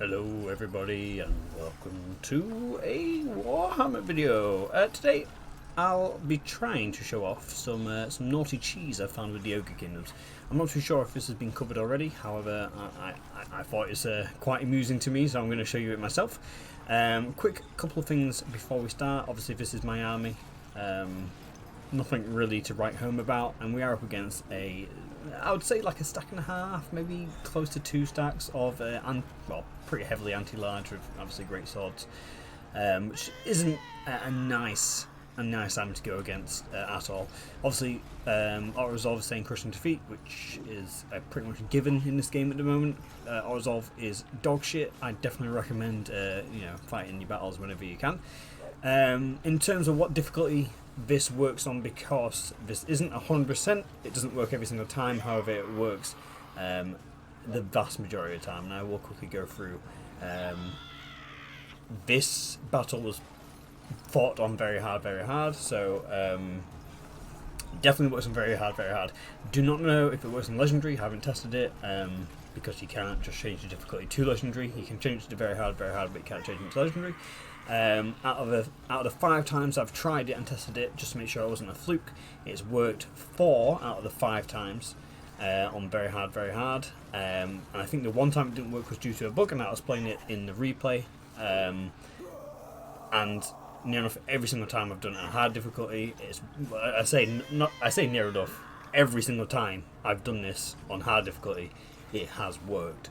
Hello everybody and welcome to a Warhammer video. Today I'll be trying to show off some naughty cheese I found with the Ogre Kingdoms. I'm not too sure if this has been covered already, however I thought it's quite amusing to me, so I'm going to show you it myself. Quick couple of things before we start. Obviously this is my army, nothing really to write home about, and we are up against I would say like a stack and a half, maybe close to 2 stacks of well, pretty heavily anti-large with obviously great swords, which isn't a nice army to go against at all. Obviously, Resolve is saying crushing defeat, which is pretty much a given in this game at the moment. Resolve is dog shit. I definitely recommend fighting your battles whenever you can. In terms of what difficulty this works on, because this isn't 100%, it doesn't work every single time, however it works the vast majority of the time, and I will quickly go through. This battle was fought on very hard, so definitely works on very hard. Do not know if it works on legendary, haven't tested it, because you can't just change the difficulty to legendary. You can change it to very hard, but you can't change it to legendary. Out of the 5 times I've tried it and tested it, just to make sure it wasn't a fluke, it's worked 4 out of the 5 times on very hard. And I think the one time it didn't work was due to a bug, and I was playing it in the replay. And near enough every single time I've done it on hard difficulty, I say near enough every single time I've done this on hard difficulty, it has worked.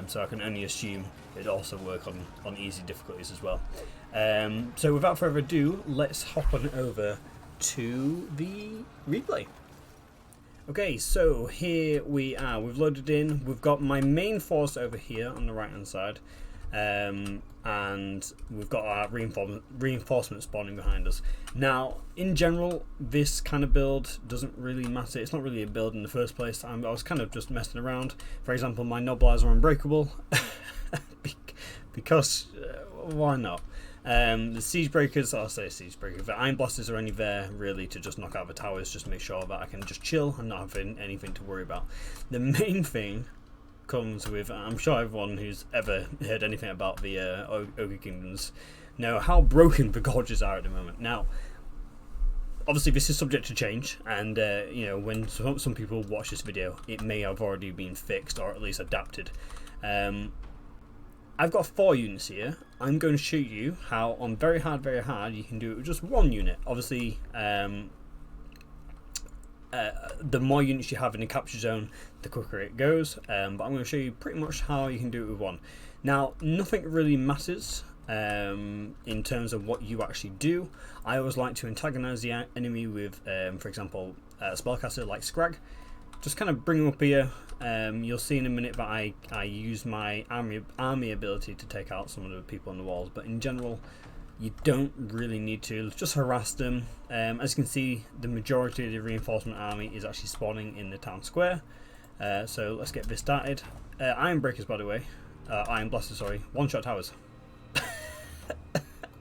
So I can only assume it'd also work on easy difficulties as well. So without further ado, let's hop on over to the replay. Okay, so here we are. We've loaded in. We've got my main force over here on the right hand side, and we've got our reinforcement spawning behind us. Now, in general, this kind of build doesn't really matter. It's not really a build in the first place. I was kind of just messing around. For example, my nobles are unbreakable because why not? The siege breakers, the iron blasters are only there really to just knock out the towers, just to make sure that I can just chill and not have anything to worry about. The main thing comes with, I'm sure everyone who's ever heard anything about the Ogre Kingdoms know how broken the gorgers are at the moment. Now, obviously this is subject to change, and when some people watch this video, it may have already been fixed or at least adapted. I've got 4 units here. I'm going to show you how on very hard you can do it with just 1 unit. Obviously, the more units you have in the capture zone, the quicker it goes, but I'm going to show you pretty much how you can do it with 1. Now, nothing really matters in terms of what you actually do. I always like to antagonize the enemy with, for example, a spellcaster like Skrag. Just kind of bring them up here. You'll see in a minute that I use my army ability to take out some of the people on the walls, but in general you don't really need to. Just harass them. As you can see, the majority of the reinforcement army is actually spawning in the town square. So let's get this started. Iron breakers, by the way, iron blasters, sorry, one-shot towers,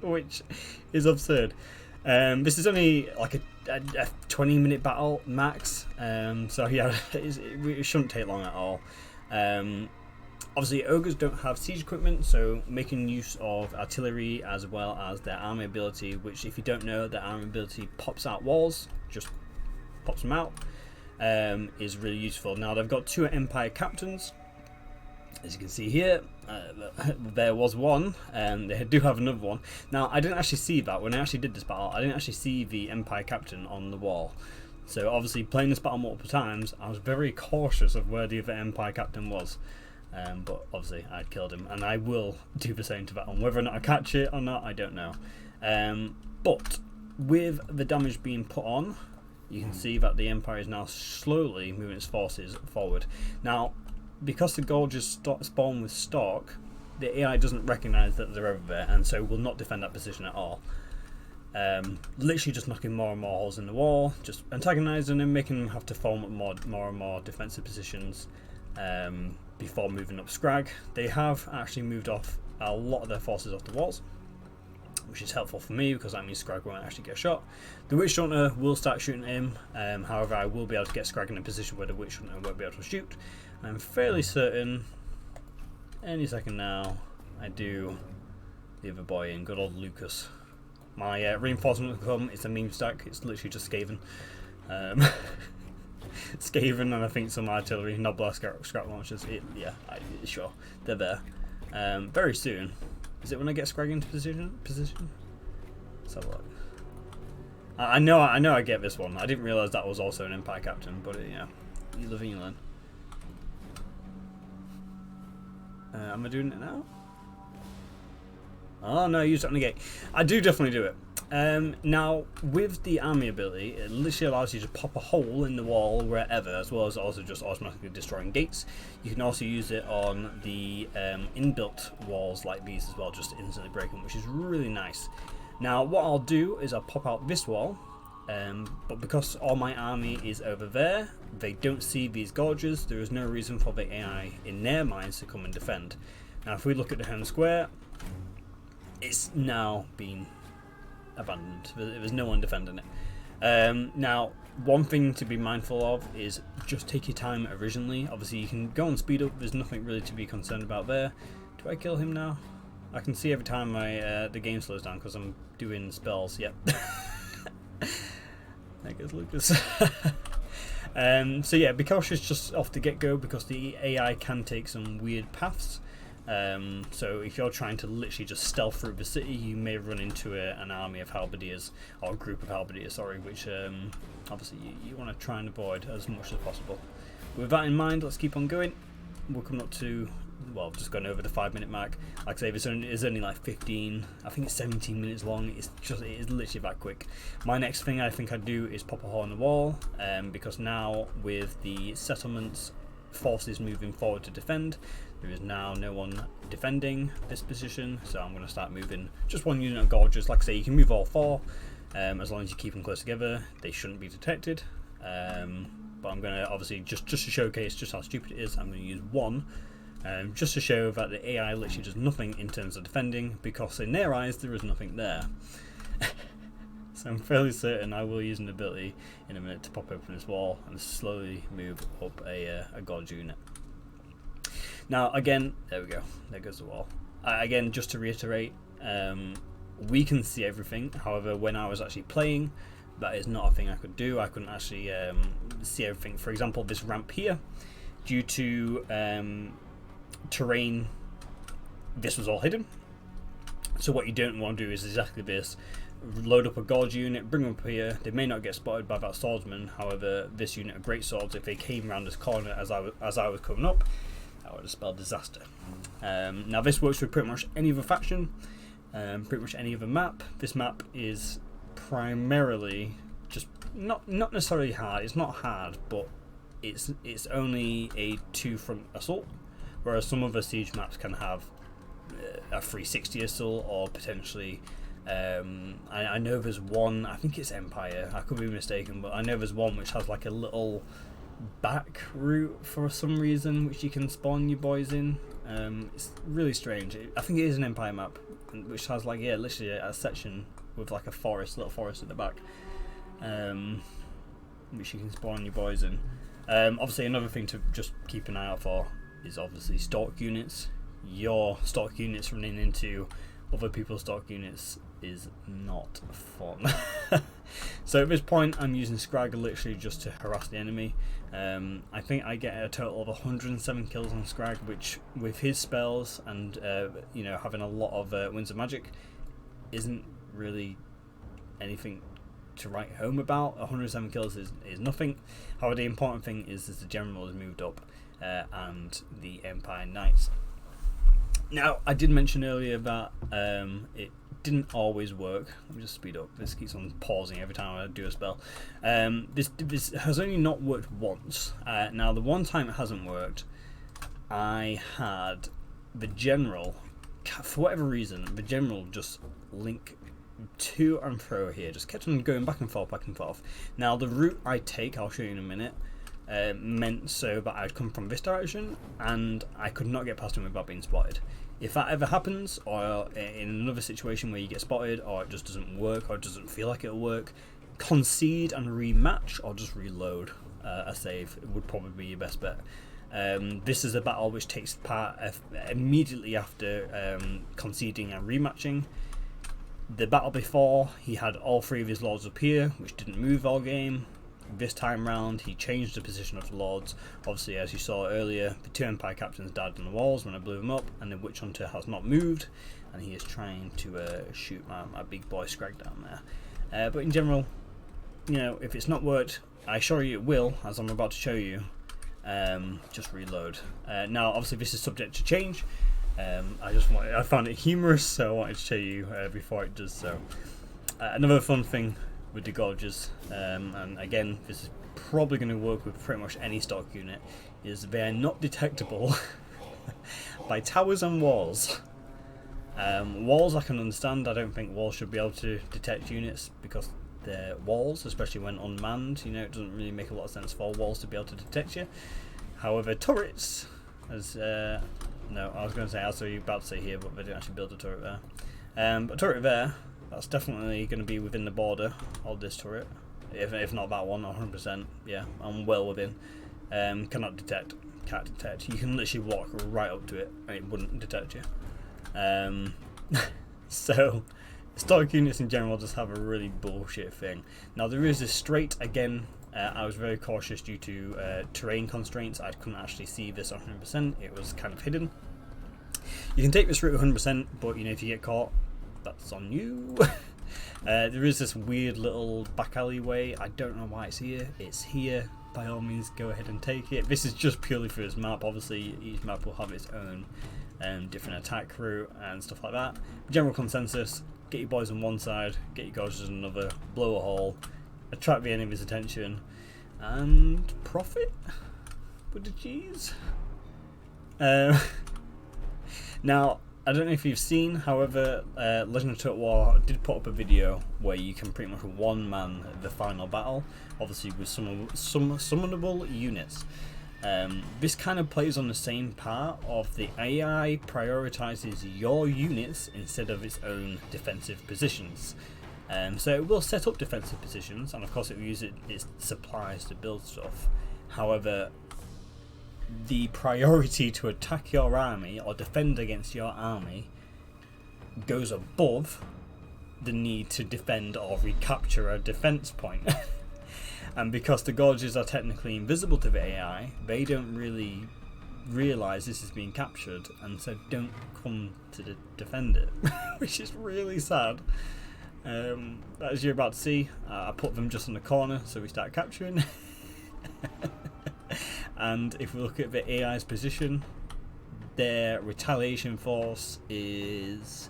which is absurd. This is only like a 20-minute battle max, so yeah, it shouldn't take long at all. Obviously, ogres don't have siege equipment, so making use of artillery as well as their army ability, which, if you don't know, their army ability pops out walls, just pops them out, is really useful. Now, they've got 2 Empire captains, as you can see here. There was one, and they do have another one. Now, I didn't actually see that when I actually did this battle. I didn't actually see the Empire captain on the wall. So obviously, playing this battle multiple times, I was very cautious of where the other Empire captain was. But obviously I'd killed him, and I will do the same to that one. Whether or not I catch it or not, I don't know. But with the damage being put on, you can see that the Empire is now slowly moving its forces forward. Now, because the gorgers spawn with stalk, the AI doesn't recognise that they're over there, and so will not defend that position at all. Literally just knocking more and more holes in the wall, just antagonising them, making them have to form up more and more defensive positions before moving up skrag. They have actually moved off a lot of their forces off the walls, which is helpful for me because that means Skrag won't actually get shot. The Witch Hunter will start shooting him, however I will be able to get Skrag in a position where the Witch Hunter won't be able to shoot. I'm fairly certain any second now I do the other boy in, good old Lucas. My reinforcement will come. It's a meme stack. It's literally just Skaven. Skaven and I think some artillery, Nobler scrap launchers. Sure, they're there. Very soon. Is it when I get skrag into position? Let's have a look. I know I get this one. I didn't realise that was also an Empire Captain, but you live and you learn. Am I doing it now? Oh no, use it on the gate. I do definitely do it. Now, with the army ability, it literally allows you to pop a hole in the wall wherever, as well as also just automatically destroying gates. You can also use it on the inbuilt walls like these as well, just instantly break them, which is really nice. Now, what I'll do is I'll pop out this wall, but because all my army is over there, they don't see these gorges. There is no reason for the AI in their minds to come and defend. Now, if we look at the home square, it's now been abandoned. There's no one defending it. Now, one thing to be mindful of is just take your time originally. Obviously, you can go on speed up. There's nothing really to be concerned about there. Do I kill him now? I can see every time the game slows down because I'm doing spells. Yep. There goes Lucas. So yeah, be cautious just off the get-go because the AI can take some weird paths. So if you're trying to literally just stealth through the city, you may run into an army of halberdiers, or a group of halberdiers, sorry, which obviously you want to try and avoid as much as possible. With that in mind, let's keep on going. We're coming up to, well, just going over the 5-minute mark. Like I say, it's only like 15, I think it's 17 minutes long. It is literally that quick. My next thing I think I'd do is pop a hole in the wall, because now with the settlements forces moving forward to defend, there is now no one defending this position, so I'm going to start moving just one unit of gorgers. Like I say, you can move all four, as long as you keep them close together. They shouldn't be detected, but I'm going to obviously just to showcase just how stupid it is, I'm going to use one, just to show that the AI literally does nothing in terms of defending, because in their eyes there is nothing there. So I'm fairly certain I will use an ability in a minute to pop open this wall and slowly move up a gorge unit. Now again, there we go, there goes the wall. Again, just to reiterate, we can see everything. However, when I was actually playing, that is not a thing I could do. I couldn't actually see everything. For example, this ramp here, due to terrain, this was all hidden. So what you don't want to do is exactly this. Load up a gorge unit, bring them up here. They may not get spotted by that swordsman. However, this unit of great swords, if they came around this corner as I was coming up, that would have spelled disaster. Now this works with pretty much any other faction, pretty much any other map. This map is primarily just not necessarily hard. It's not hard, but it's only a 2-front assault, whereas some other siege maps can have a 360 assault, or potentially I know there's one, I think it's Empire, I could be mistaken, but I know there's one which has like a little back route for some reason, which you can spawn your boys in. It's really strange. I think it is an Empire map, which has like, yeah, literally a section with like a little forest at the back, which you can spawn your boys in. Obviously another thing to just keep an eye out for is obviously stalk units. Your stalk units running into other people's stalk units is not fun. So at this point I'm using skrag literally just to harass the enemy. I think I get a total of 107 kills on skrag, which with his spells and having a lot of winds of magic isn't really anything to write home about. 107 kills is nothing. However, the important thing is the general has moved up, and the Empire Knights. Now, I did mention earlier that it didn't always work. Let me just speed up. This keeps on pausing every time I do a spell. This has only not worked once. Now, the one time it hasn't worked, I had the general, for whatever reason, the general just link to and fro here. Just kept on going back and forth, back and forth. Now, the route I take, I'll show you in a minute, meant so that I'd come from this direction and I could not get past him without being spotted. If that ever happens, or in another situation where you get spotted, or it just doesn't work, or it doesn't feel like it'll work, concede and rematch, or just reload a save. It would probably be your best bet. This is a battle which takes part immediately after conceding and rematching. The battle before, he had all 3 of his lords up here, which didn't move all game. This time round, he changed the position of the lords. Obviously, as you saw earlier, the 2 Empire captains died on the walls when I blew them up, and the Witch Hunter has not moved, and he is trying to shoot my big boy skrag down there. But in general, you know, if it's not worked, I assure you it will, as I'm about to show you. Just reload. Now, obviously, this is subject to change. I found it humorous, so I wanted to show you before it does so. Another fun thing with the gorgers, and again, this is probably going to work with pretty much any stock unit, is they are not detectable by towers and walls. Walls I can understand. I don't think walls should be able to detect units because they're walls, especially when unmanned. You know, it doesn't really make a lot of sense for walls to be able to detect you. However, turrets, no, I was going to say, I was about to say here, but they didn't actually build a turret there. But a turret there, that's definitely going to be within the border of this turret. If not that one, 100%. Yeah, I'm well within. Cannot detect. Can't detect. You can literally walk right up to it and it wouldn't detect you. So, stock units in general just have a really bullshit thing. Now there is a straight, again, I was very cautious due to terrain constraints. I couldn't actually see this 100%, it was kind of hidden. You can take this route 100%, but you know, if you get caught, that's on you. There is this weird little back alleyway. I don't know why it's here. It's here. By all means, go ahead and take it. This is just purely for his map. Obviously, each map will have its own different attack route and stuff like that. General consensus: get your boys on one side, get your gorgers on another, blow a hole, attract the enemy's attention, and profit with the cheese. Now, I don't know if you've seen, however, Legend of Total War did put up a video where you can pretty much one-man the final battle, obviously with some summonable units. This kind of plays on the same part of the AI prioritizes your units instead of its own defensive positions. So it will set up defensive positions, and of course it will use its supplies to build stuff. However, the priority to attack your army or defend against your army goes above the need to defend or recapture a defense point. And because the gorges are technically invisible to the AI, they don't really realise this is being captured, and so don't come to defend it, which is really sad. As you're about to see, I put them just on the corner so we start capturing. And if we look at the AI's position, their retaliation force is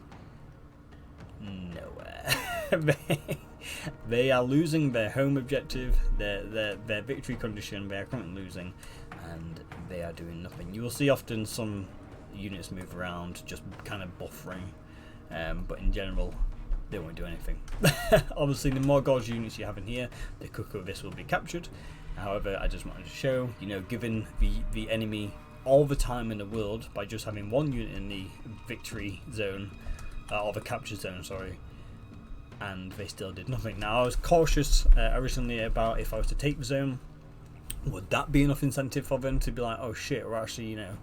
nowhere. They are losing their home objective, their victory condition they are currently losing, and they are doing nothing. You will see often some units move around, just kind of buffering, but in general, they won't do anything. Obviously, the more gorge units you have in here, the quicker this will be captured. However, I just wanted to show, you know, giving the enemy all the time in the world by just having one unit in the victory zone, or the capture zone, sorry, and they still did nothing. Now, I was cautious originally about if I was to take the zone, would that be enough incentive for them to be like, oh shit, we're actually, you know,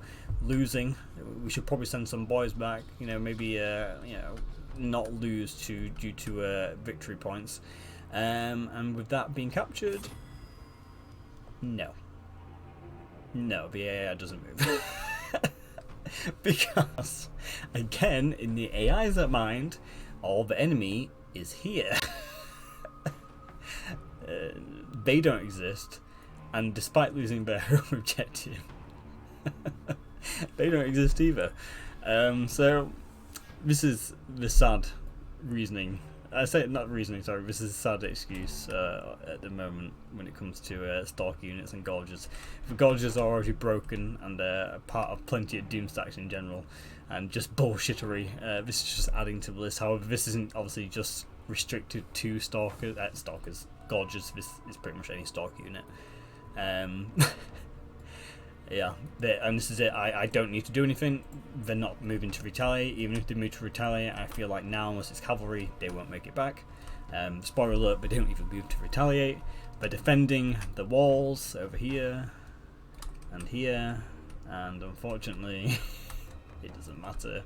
losing, we should probably send some boys back, you know, maybe, you know, not lose due to victory points, and with that being captured, no, the AI doesn't move. Because again, in the AI's mind, all the enemy is here. They don't exist, and despite losing their home objective, they don't exist either. So this is the sad reasoning. I say not reasoning, sorry, this is a sad excuse at the moment when it comes to stalk units and gorges. The gorges are already broken and they're part of plenty of doom stacks in general, and just bullshittery. This is just adding to the list. However, this isn't obviously just restricted to stalkers, gorges. This is pretty much any stalk unit. Yeah, and this is it. I don't need to do anything. They're not moving to retaliate. Even if they move to retaliate, I feel like now, unless it's cavalry, they won't make it back. Spoiler alert, they don't even move to retaliate. They're defending the walls over here and here and unfortunately it doesn't matter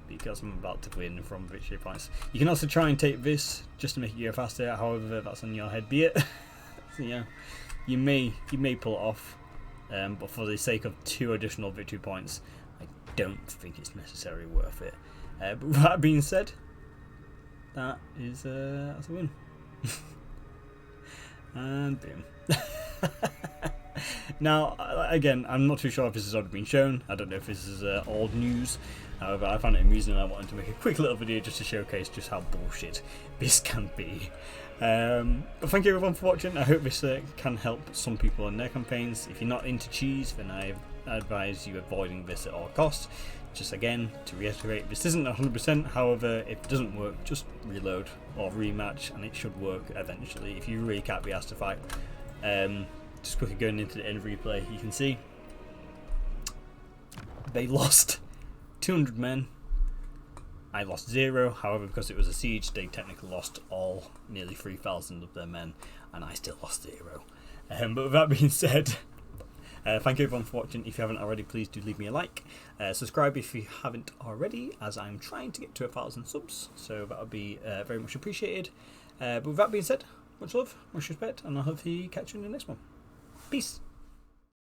because I'm about to win from victory points. You can also try and take this just to make it go faster, however that's on your head be it. So yeah, you may pull it off, but for the sake of 2 additional victory points, I don't think it's necessarily worth it. But with that being said, that's a win. And boom. Now, again, I'm not too sure if this has already been shown. I don't know if this is old news. However, I found it amusing and I wanted to make a quick little video just to showcase just how bullshit this can be. But thank you everyone for watching. I hope this can help some people in their campaigns. If you're not into cheese, then I advise you avoiding this at all costs. Just again, to reiterate, this isn't 100%, however, if it doesn't work, just reload or rematch and it should work eventually if you really can't be asked to fight. Just quickly going into the end replay, you can see they lost 200 men. I lost 0, however, because it was a siege, they technically lost nearly 3,000 of their men, and I still lost 0. But with that being said, thank you everyone for watching. If you haven't already, please do leave me a like. Subscribe if you haven't already, as I'm trying to get to 1,000 subs, so that would be very much appreciated. But with that being said, much love, much respect, and I'll hopefully catch you in the next one. Peace.